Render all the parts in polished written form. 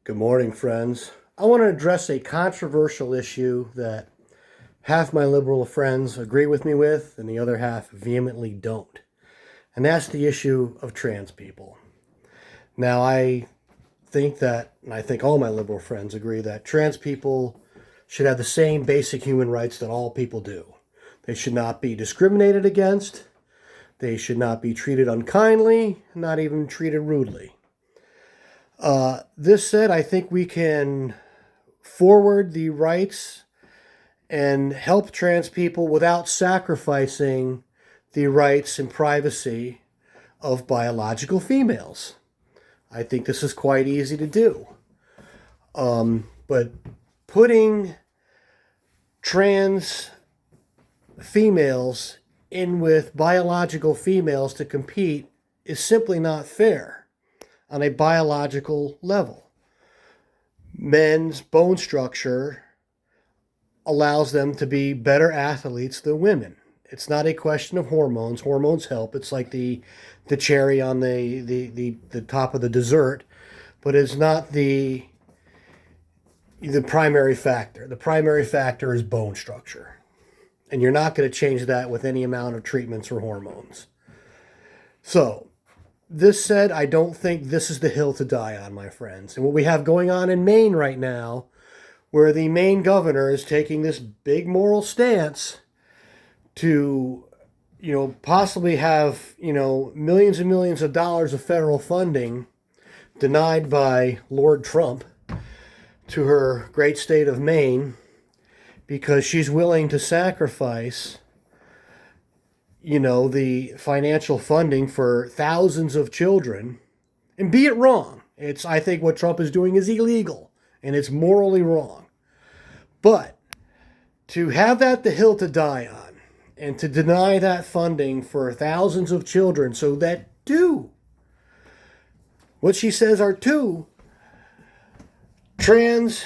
Good morning, friends. I want to address a controversial issue that half my liberal friends agree with me with, and the other half vehemently don't. And that's the issue of trans people. Now, I think that, and I think all my liberal friends agree that trans people should have the same basic human rights that all people do. They should not be discriminated against. They should not be treated unkindly, not even treated rudely. This said, I think we can forward the rights and help trans people without sacrificing the rights and privacy of biological females. I think this is quite easy to do. But putting trans females in with biological females to compete is simply not fair on a biological level. Men's bone structure allows them to be better athletes than women. It's not a question of hormones. Hormones help. It's like the cherry on the top of the dessert, but it's not the primary factor. The primary factor is bone structure. And you're not going to change that with any amount of treatments or hormones. So, this said, I don't think this is the hill to die on, my friends. And what we have going on in Maine right now, where the Maine governor is taking this big moral stance to, possibly have, millions and millions of dollars of federal funding denied by Lord Trump to her great state of Maine because she's willing to sacrifice the financial funding for thousands of children, and be it wrong. I think what Trump is doing is illegal and it's morally wrong. But to have that the hill to die on and to deny that funding for thousands of children so that what she says are two trans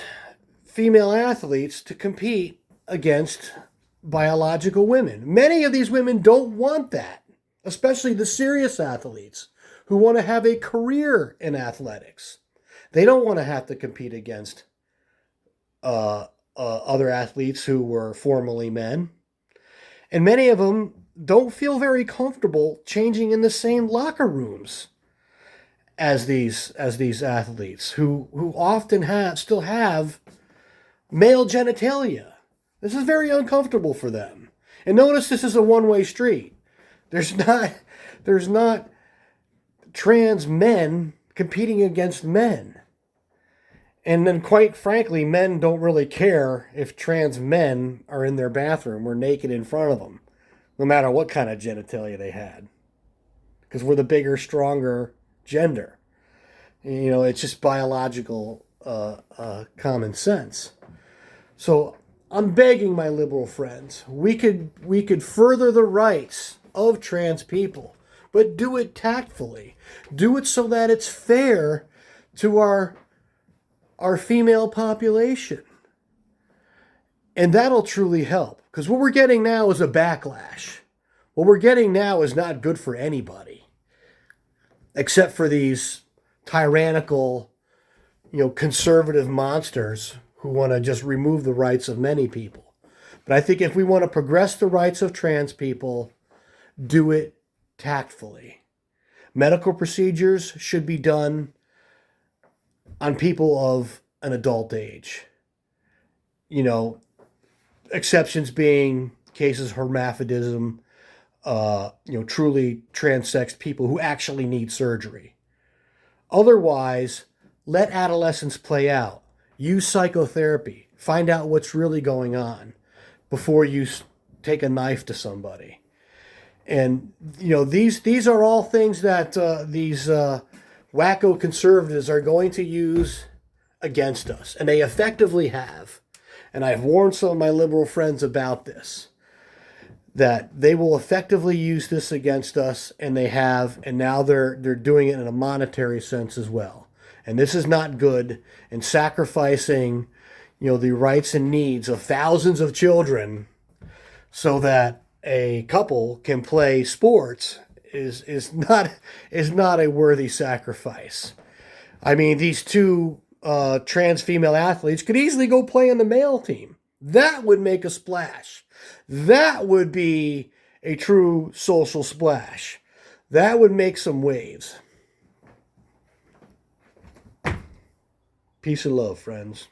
female athletes to compete against biological women. Many of these women don't want that, especially the serious athletes who want to have a career in athletics. They don't want to have to compete against other athletes who were formerly men. And many of them don't feel very comfortable changing in the same locker rooms as these athletes who often still have male genitalia. This is very uncomfortable for them. And notice this is a one-way street. There's not trans men competing against men. And then quite frankly, men don't really care if trans men are in their bathroom or naked in front of them, no matter what kind of genitalia they had. Because we're the bigger, stronger gender. It's just biological common sense. So I'm begging my liberal friends, we could further the rights of trans people, but do it tactfully. Do it so that it's fair to our female population. And that'll truly help. Because what we're getting now is a backlash. What we're getting now is not good for anybody. Except for these tyrannical, conservative monsters who want to just remove the rights of many people. But I think if we want to progress the rights of trans people, do it tactfully. Medical procedures should be done on people of an adult age. Exceptions being cases of hermaphrodism, truly transsexed people who actually need surgery. Otherwise, let adolescence play out. Use psychotherapy. Find out what's really going on before you take a knife to somebody. And, these are all things that these wacko conservatives are going to use against us. And they effectively have. And I've warned some of my liberal friends about this. That they will effectively use this against us, and they have, and now they're doing it in a monetary sense as well. And this is not good, and sacrificing, the rights and needs of thousands of children so that a couple can play sports is not a worthy sacrifice. I mean, these two trans female athletes could easily go play on the male team. That would make a splash. That would be a true social splash. That would make some waves. Peace and love, friends.